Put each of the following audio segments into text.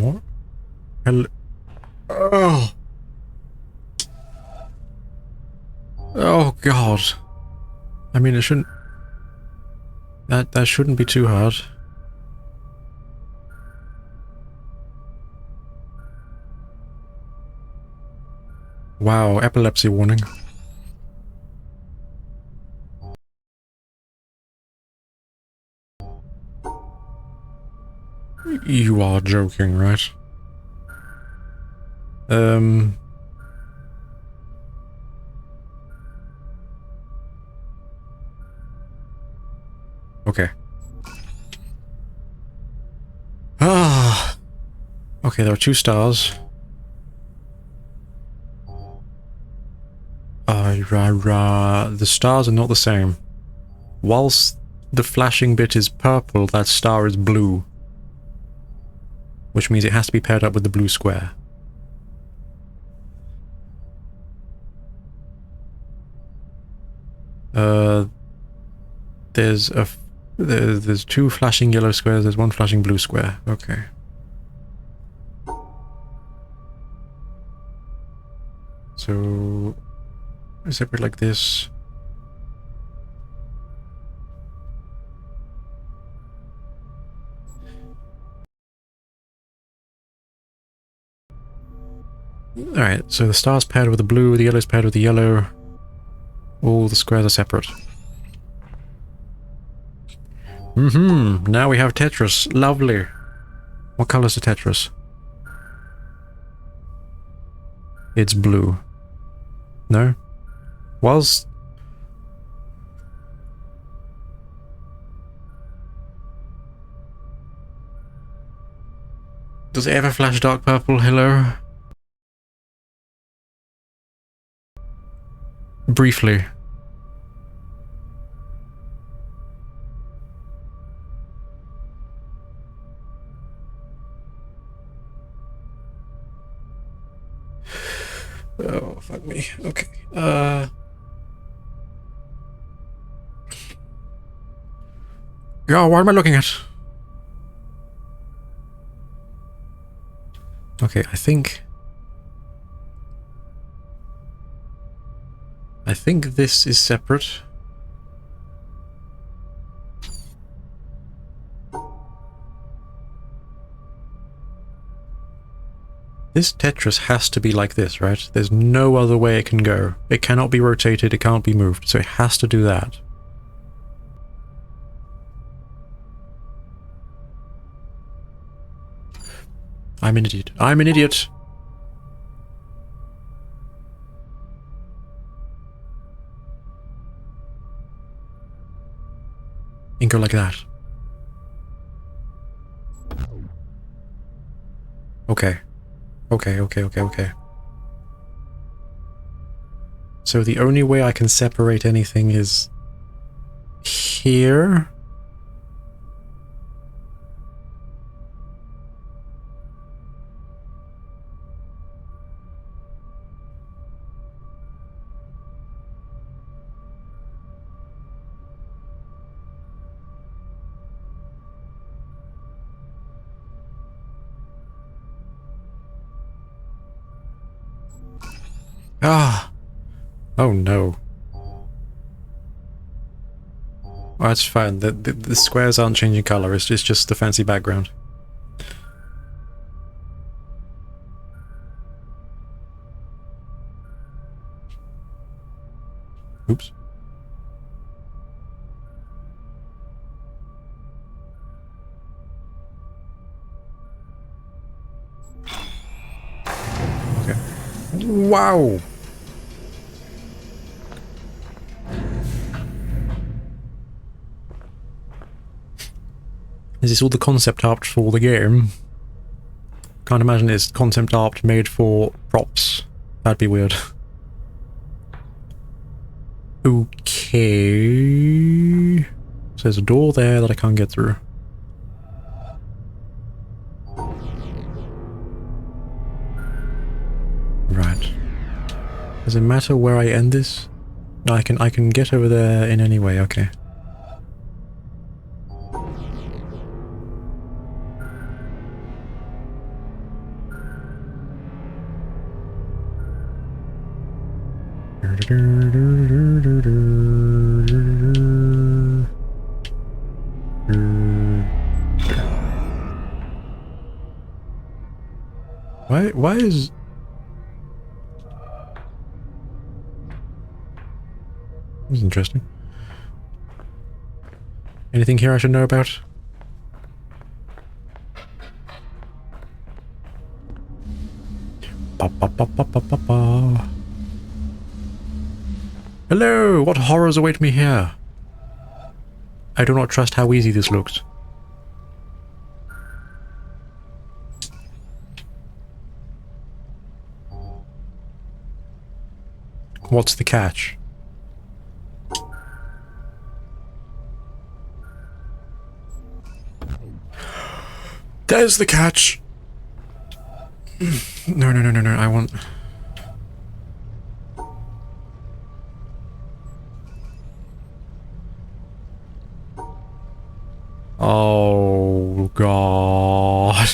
What? Hello. Oh. Oh god. I mean, it shouldn't... That shouldn't be too hard. Wow, epilepsy warning. You are joking, right? Okay. Ah. Okay, there are 2 stars. The stars are not the same. Whilst the flashing bit is purple, that star is blue. Which means it has to be paired up with the blue square. There's 2 flashing yellow squares, there's 1 flashing blue square. Okay. So... separate like this. Alright, so the star's paired with the blue, the yellow's paired with the yellow. All the squares are separate. Now we have Tetris. Lovely. What color's the Tetris? It's blue. No? Was... Does it ever flash dark purple? Hello? Briefly. Oh, fuck me. Okay. Oh, what am I looking at? Okay, I think this is separate. This Tetris has to be like this, right? There's no other way it can go. It cannot be rotated, it can't be moved, so it has to do that. I'm an idiot. I'm an idiot! And go like that. Okay. Okay. So the only way I can separate anything is... here? Ah! Oh no. Oh, that's fine. The squares aren't changing color, it's just the fancy background. Oops. Okay. Wow! Is this all the concept art for the game? Can't imagine it's concept art made for props. That'd be weird. Okay... So there's a door there that I can't get through. Right. Does it matter where I end this? No, I can get over there in any way, okay. Why is... This is interesting. Anything here I should know about? Ba, ba, ba, ba, ba, ba, ba. Hello! What horrors await me here? I do not trust how easy this looks. What's the catch? There's the catch! No, I want... Oh, God.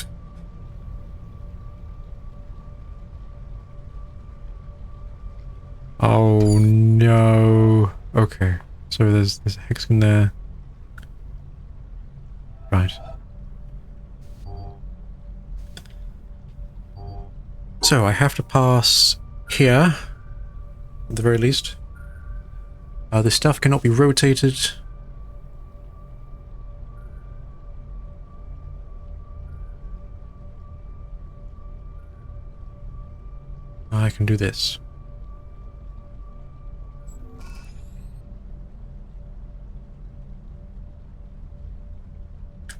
Oh, no. Okay, so there's a hexagon there. Right. So I have to pass here, at the very least. This stuff cannot be rotated. I can do this.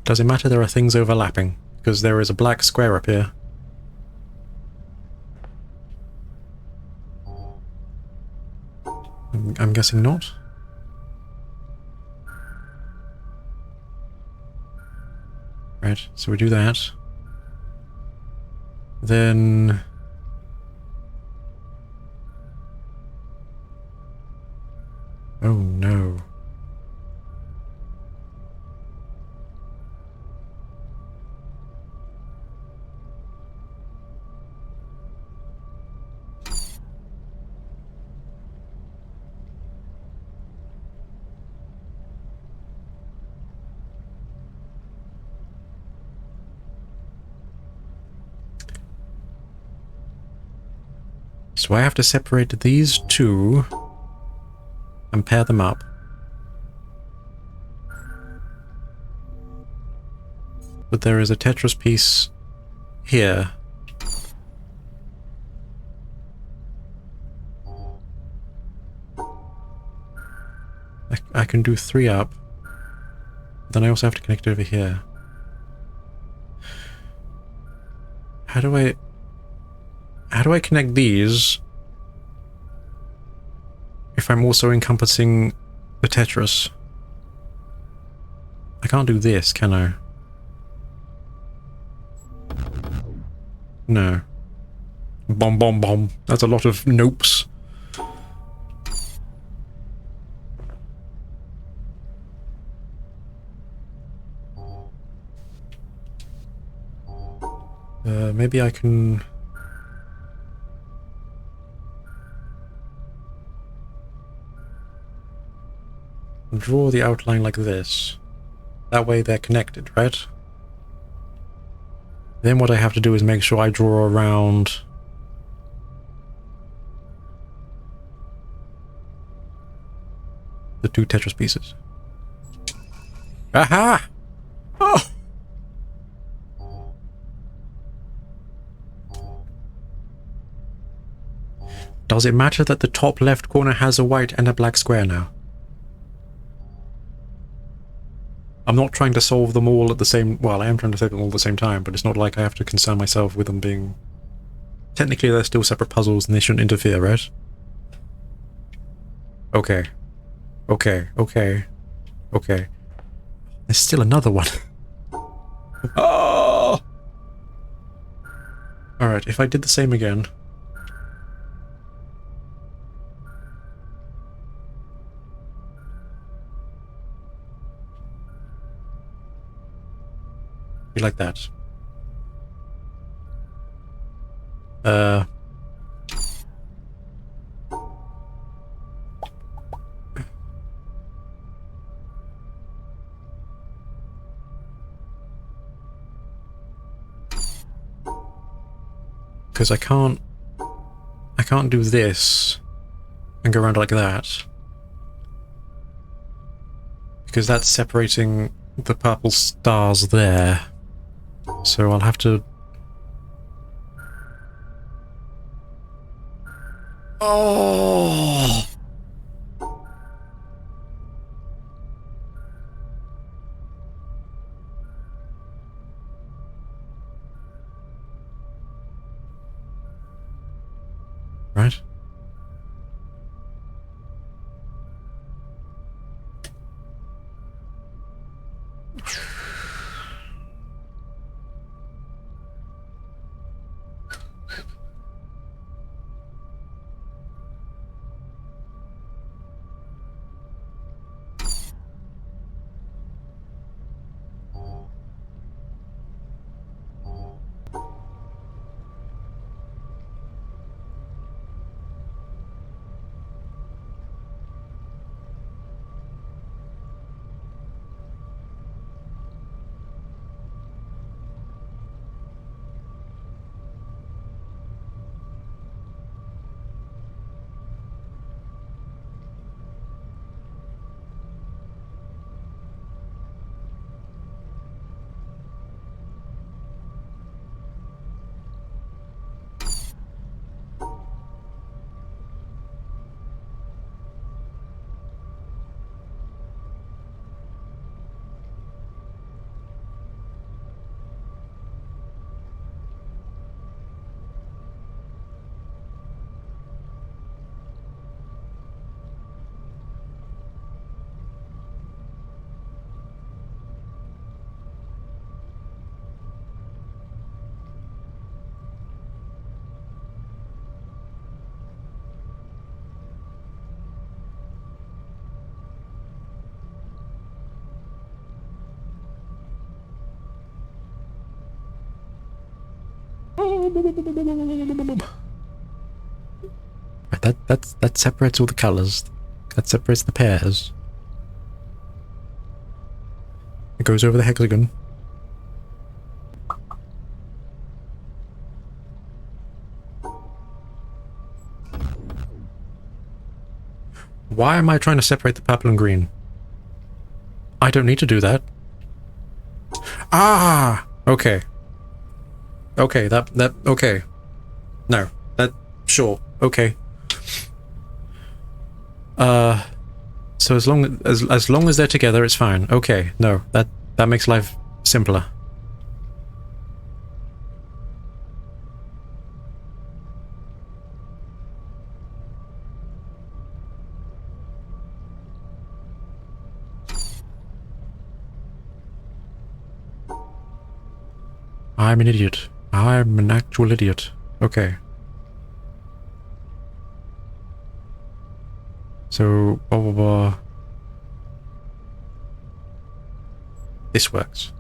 Does it matter there are things overlapping? Because there is a black square up here. I'm guessing not. Right, so we do that. Then... Oh no. So I have to separate these two and pair them up. But there is a Tetris piece here. I can do 3 up. Then I also have to connect it over here. How do I connect these if I'm also encompassing the Tetris? I can't do this, can I? No. Bomb, bomb, bomb. That's a lot of nopes. Maybe I can... draw the outline like this. That way they're connected, right? Then what I have to do is make sure I draw around the 2 Tetris pieces. Aha! Oh! Does it matter that the top left corner has a white and a black square now? I'm not trying to solve them all at the same... Well, I am trying to solve them all at the same time, but it's not like I have to concern myself with them being... Technically, they're still separate puzzles and they shouldn't interfere, right? Okay. Okay. There's still another one. Oh! Alright, if I did the same again... like that. because I can't do this and go around like that. Because that's separating the purple stars there. So I'll have to... Oh! Right? Right, that separates all the colours. That separates the pairs. It goes over the hexagon. Why am I trying to separate the purple and green? I don't need to do that. Ah! Okay. Okay, okay. No, sure, okay. So as long as they're together, it's fine. Okay, no, that makes life simpler. I'm an idiot. I'm an actual idiot. Okay. So, blah, blah, blah. This works.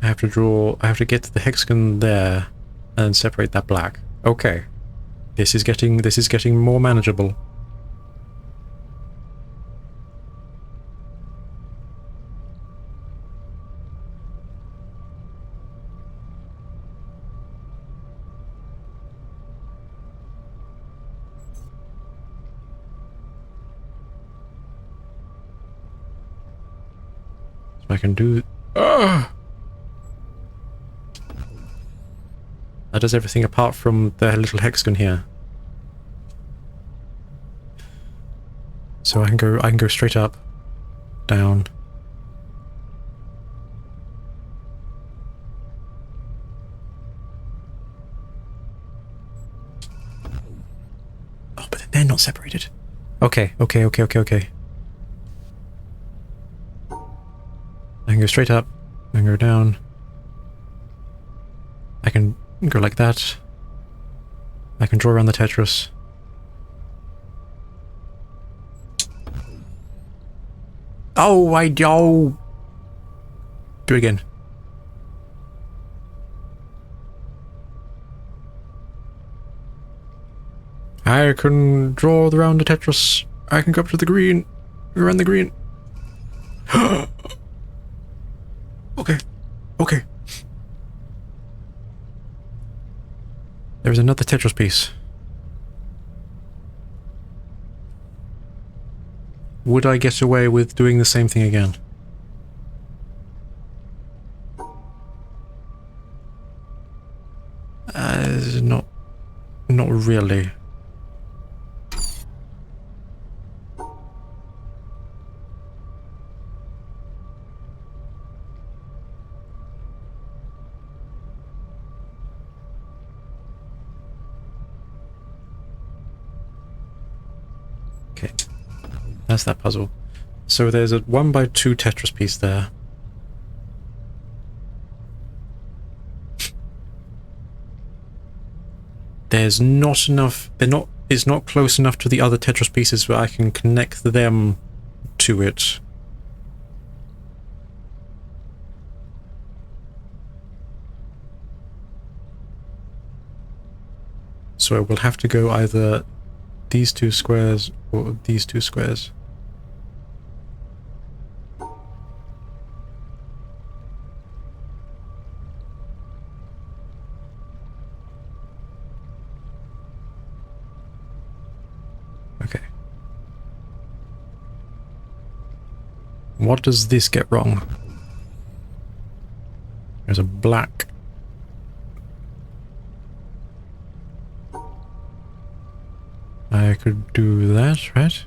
I have to get to the hexagon there and separate that black. Okay. This is getting more manageable. I can do... That does everything apart from the little hexagon here. So I can go straight up, down. Oh, but they're not separated. Okay. I can go straight up, I can go down. I can go like that. I can draw around the Tetris. Oh, do it again. I can draw around the Tetris. I can go up to the green. Around the green. Okay. Okay. There's another Tetris piece. Would I get away with doing the same thing again? Not really. Okay, that's that puzzle. So there's a 1x2 Tetris piece there. There's not enough, it's not close enough to the other Tetris pieces where I can connect them to it. So I will have to go either these two squares or these two squares. Okay. What does this get wrong? There's a black. I could do that, right?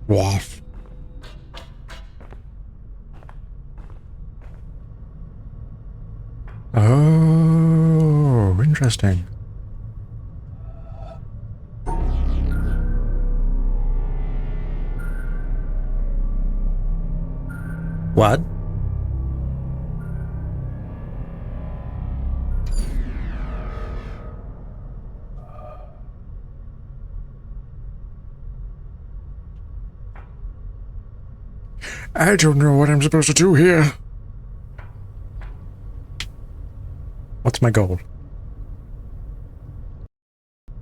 What? Oh, interesting. What? I don't know what I'm supposed to do here. What's my goal?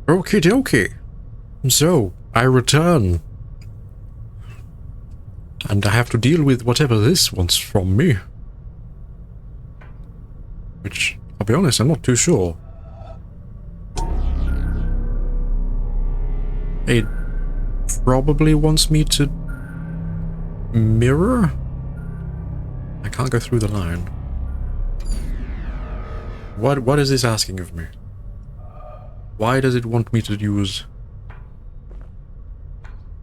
Okie dokie. So, I return. And I have to deal with whatever this wants from me. Which, I'll be honest, I'm not too sure. It probably wants me to mirror? I can't go through the line. What is this asking of me? Why does it want me to use...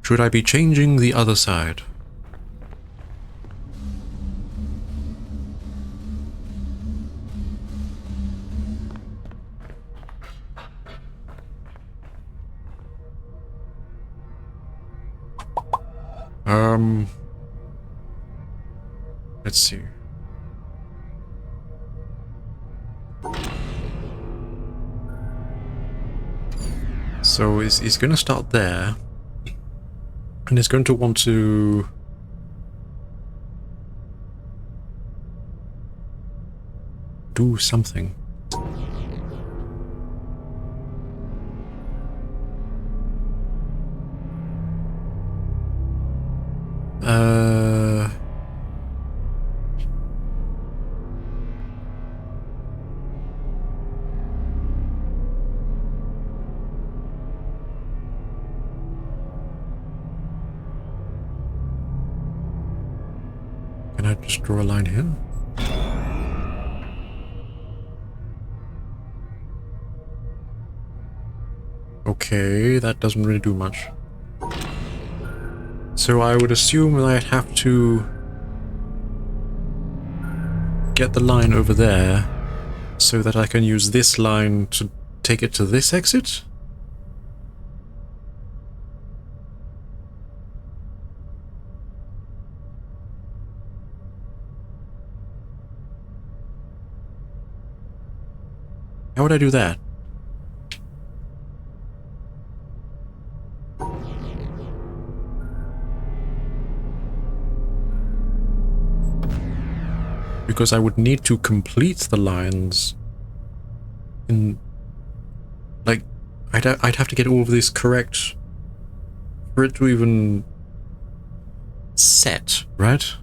Should I be changing the other side? Let's see. So he's going to start there, and he's going to want to do something. Can I just draw a line here? Okay, that doesn't really do much. So I would assume that I'd have to get the line over there so that I can use this line to take it to this exit? How would I do that? because I would need to complete the lines in... Like, I'd have to get all of this correct for it to even set, right?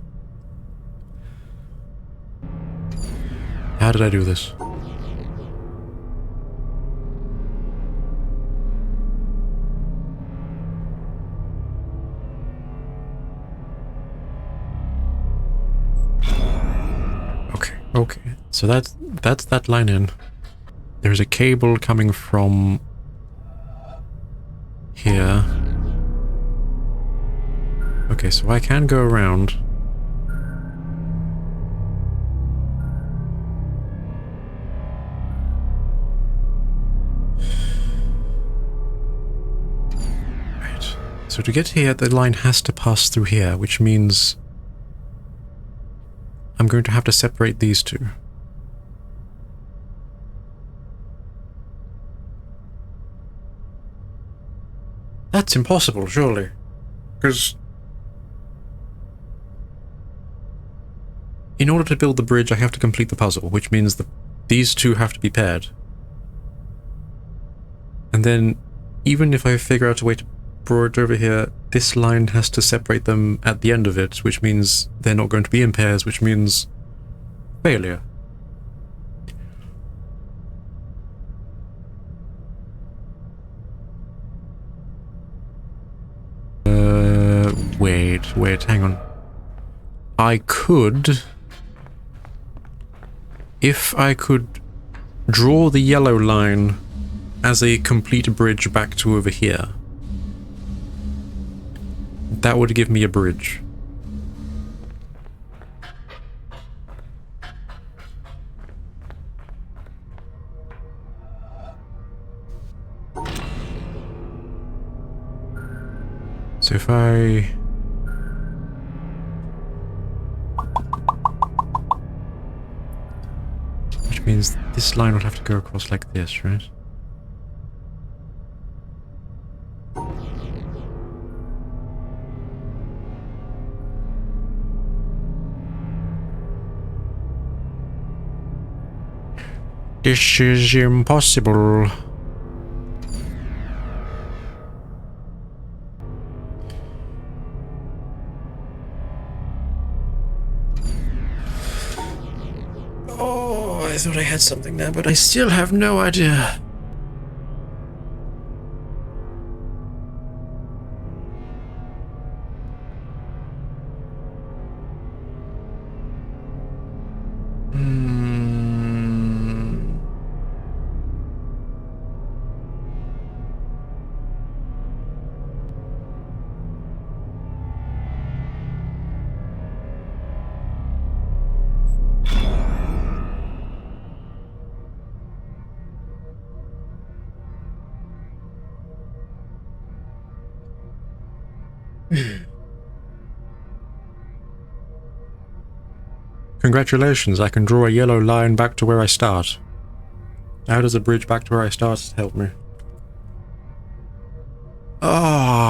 How did I do this? Okay, so that's that line in. There's a cable coming from here. Okay, so I can go around. Right. So to get here, the line has to pass through here, which means I'm going to have to separate these two. That's impossible, surely. Because in order to build the bridge, I have to complete the puzzle, which means that these two have to be paired. And then, even if I figure out a way to draw it over here, this line has to separate them at the end of it, which means they're not going to be in pairs, which means failure. Wait, hang on. I could... If I could draw the yellow line as a complete bridge back to over here, that would give me a bridge. So if I... Which means this line would have to go across like this, right? This is impossible. I thought I had something there, but I still have no idea. Congratulations, I can draw a yellow line back to where I start. How does a bridge back to where I start help me? Ah.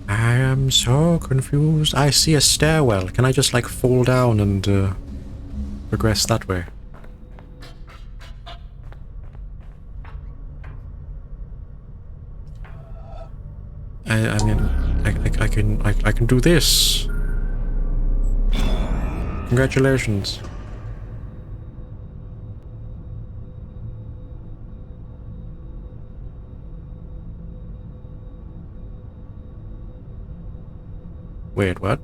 I am so confused. I see a stairwell. Can I just like fall down and progress that way? I mean, I can do this. Congratulations. Wait, what?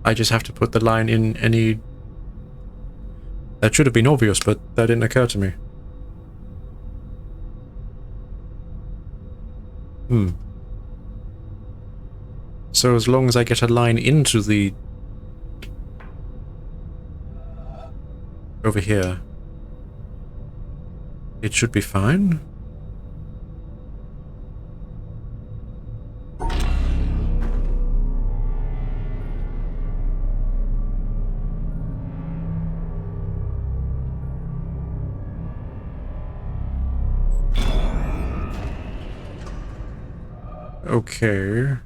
I just have to put the line in any... That should have been obvious, but that didn't occur to me. So as long as I get a line into the... over here, it should be fine. Okay.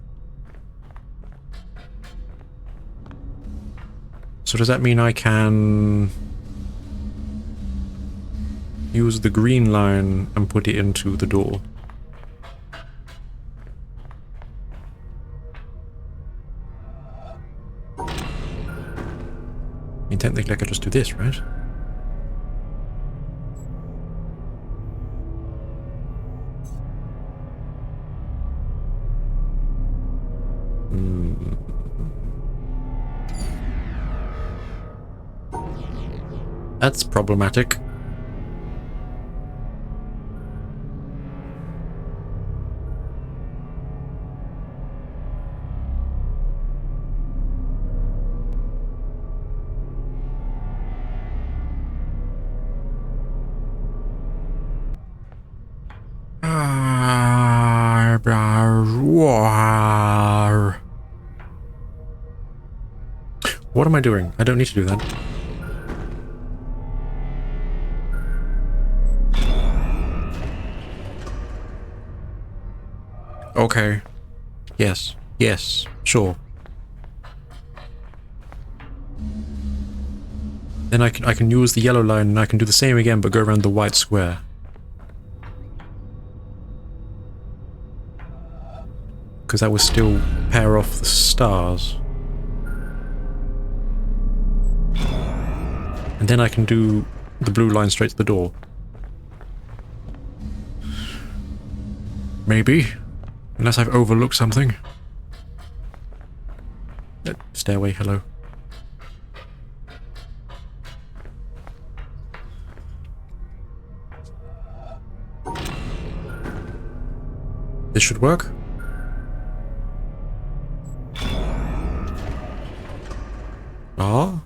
So does that mean I can use the green line and put it into the door? I mean, technically I could just do this, right? That's problematic. What am I doing? I don't need to do that. Okay. Yes. Yes. Sure. Then I can use the yellow line and I can do the same again but go around the white square. Because that would still pair off the stars. And then I can do the blue line straight to the door. Maybe. Unless I've overlooked something. Stairway, hello. This should work. Ah.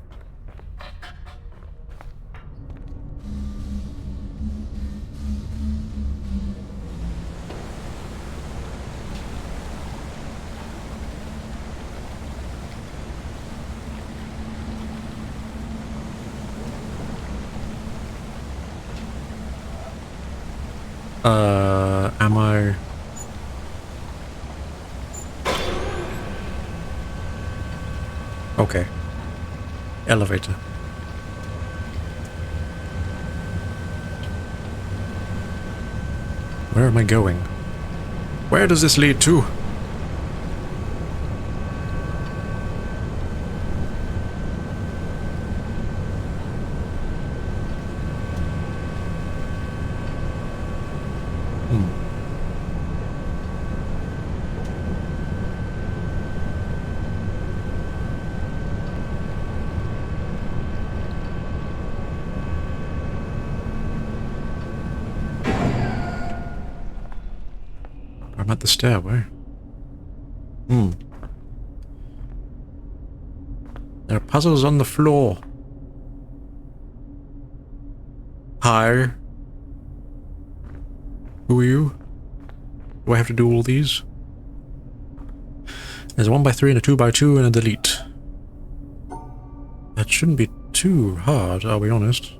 Am I... Okay. Elevator. Where am I going? Where does this lead to? I'm at the stairway. There are puzzles on the floor. Hi. Who are you? Do I have to do all these? There's a 1x3 and a 2x2 and a delete. That shouldn't be too hard, I'll be honest.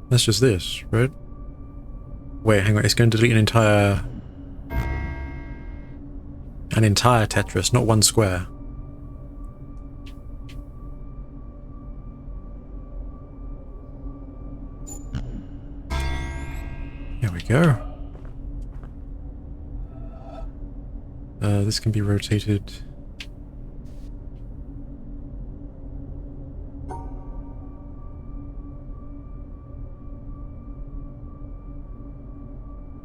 That's just this, right? Wait, hang on, it's going to delete an entire Tetris, not one square. Here we go. This can be rotated.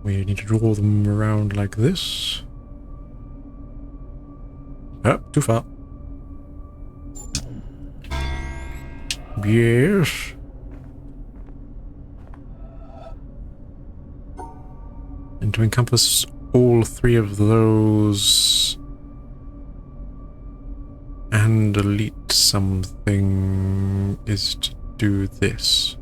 We need to draw them around like this. Oh, too far. Yes. And to encompass all three of those and delete something is to do this.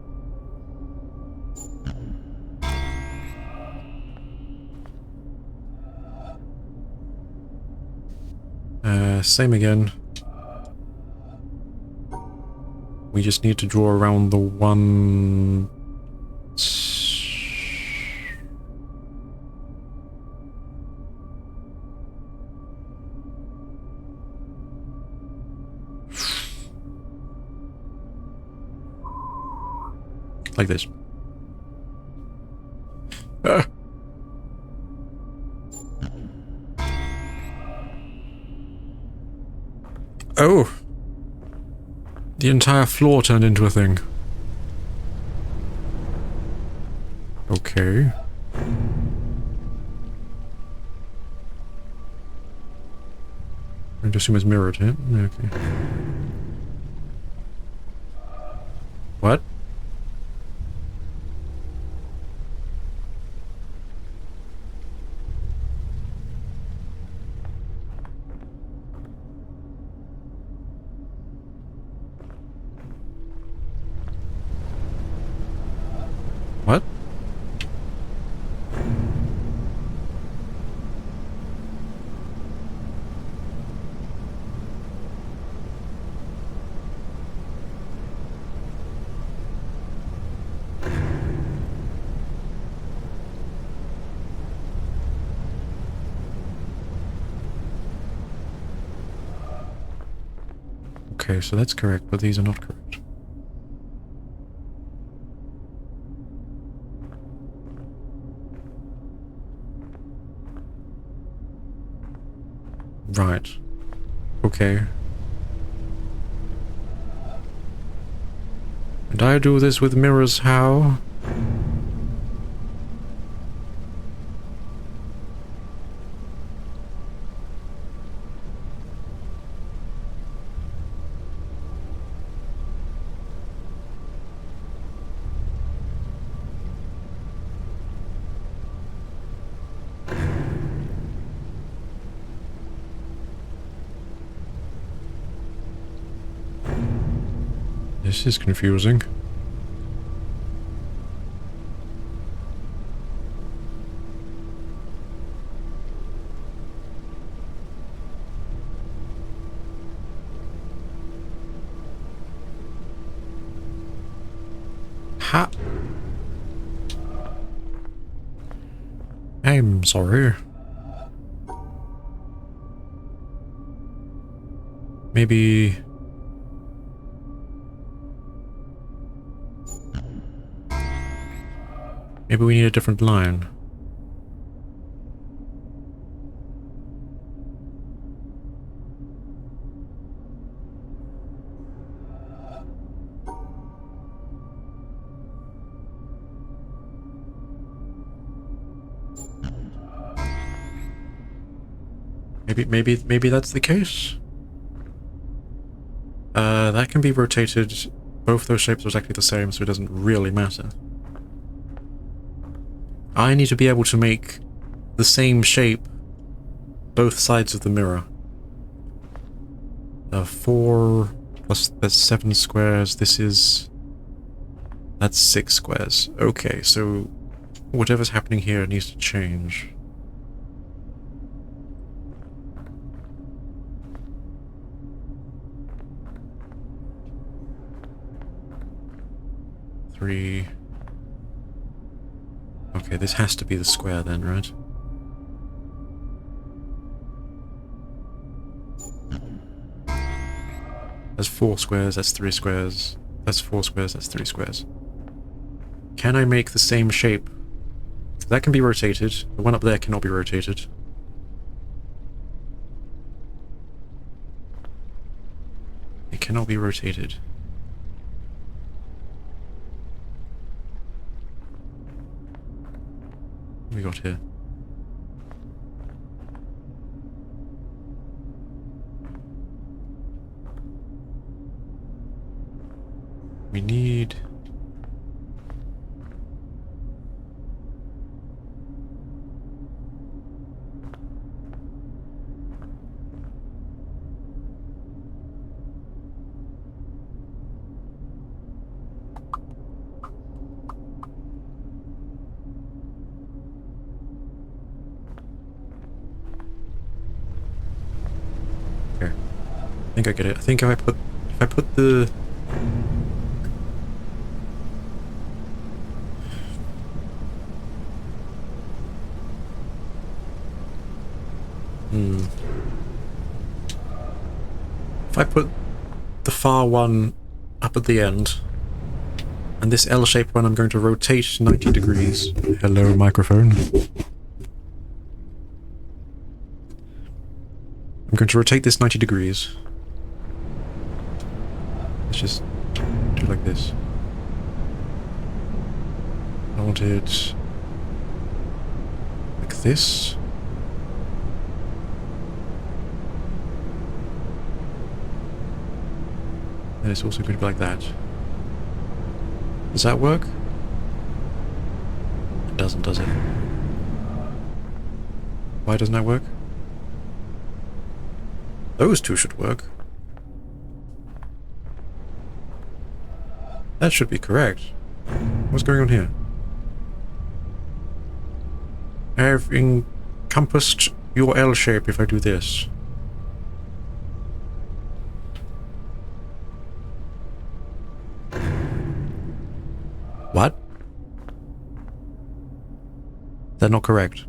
Same again. We just need to draw around the one... Like this. Ah. Oh! The entire floor turned into a thing. Okay. I assume it's mirrored here. Okay. What? What? Okay, so that's correct, but these are not correct. Right. Okay. And I do this with mirrors how? This is confusing. Ha! I'm sorry. Maybe... Maybe we need a different line. Maybe that's the case? That can be rotated. Both those shapes are exactly the same, so it doesn't really matter. I need to be able to make the same shape both sides of the mirror. 4 plus that's 7 squares. That's 6 squares. Okay, so whatever's happening here needs to change. Three. Okay, this has to be the square then, right? That's 4 squares, that's 3 squares. That's 4 squares, that's 3 squares. Can I make the same shape? That can be rotated. The one up there cannot be rotated. It cannot be rotated. What we got here? We need... Here. I think I get it. I think if I put the... If I put the far one up at the end, And this L-shaped one I'm going to rotate 90 degrees. Hello, microphone. I'm going to rotate this 90 degrees. Let's just do it like this. I want it like this. And it's also going to be like that. Does that work? It doesn't, does it? Why doesn't that work? Those two should work. That should be correct. What's going on here? I have encompassed your L shape if I do this. What? That's not correct.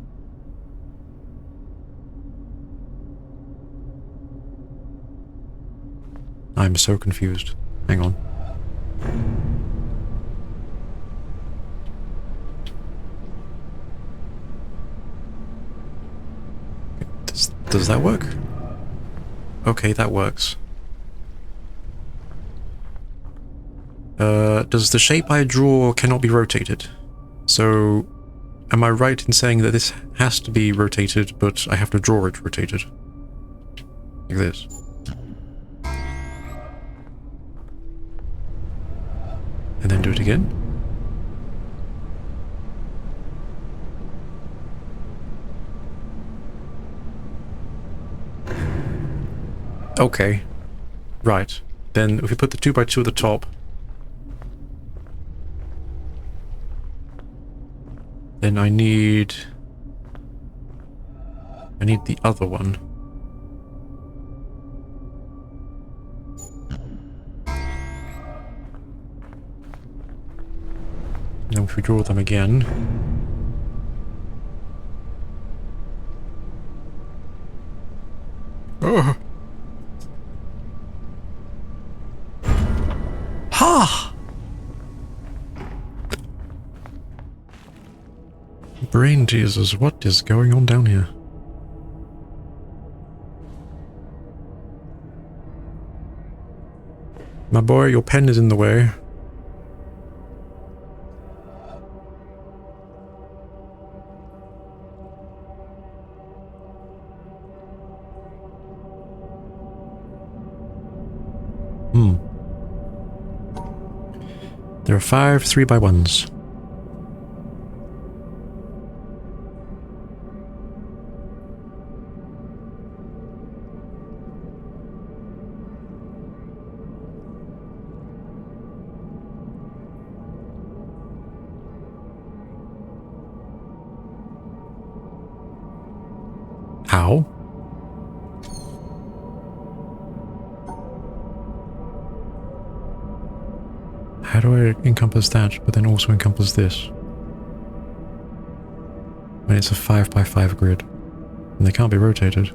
I'm so confused. Hang on. Does that work? Okay, that works. Does the shape I draw cannot be rotated? So, am I right in saying that this has to be rotated, but I have to draw it rotated? Like this. And then do it again. Okay. Right. Then if we put the 2x2 at the top, then I need the other one. Now if we draw them again. Oh. Ha! Brain teasers, what is going on down here? My boy, your pen is in the way. There are 5 3x1s. How? How do I encompass that, but then also encompass this? When it's a 5x5 grid, and they can't be rotated.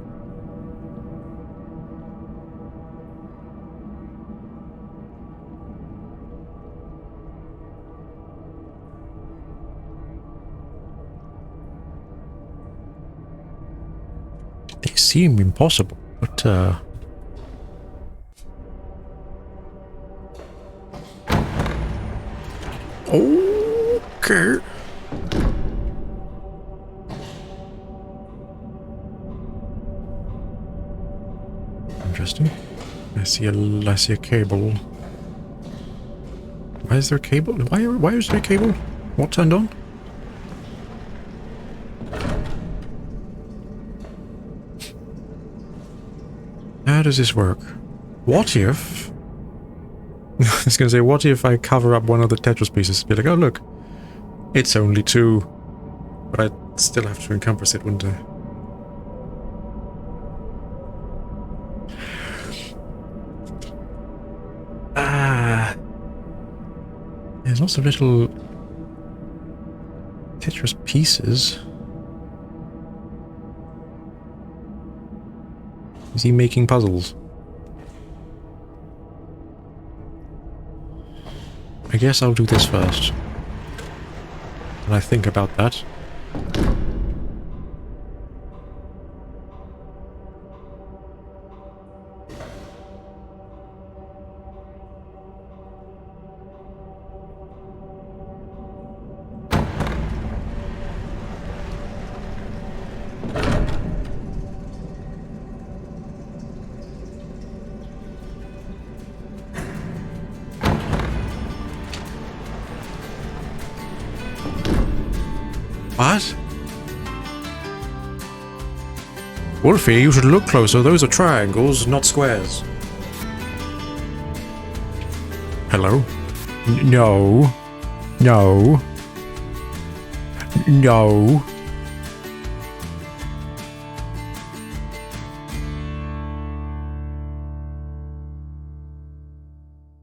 They seem impossible, but okay. Interesting. I see a cable. Why is there a cable? Why is there a cable? What turned on? How does this work? What if... I was going to say, what if I cover up one of the Tetris pieces? Be like, oh look, it's only 2. But I'd still have to encompass it, wouldn't I? There's lots of little Tetris pieces. Is he making puzzles? I guess I'll do this first. And I think about that. What? Wolfie, you should look closer. Those are triangles, not squares. Hello? No. No. No.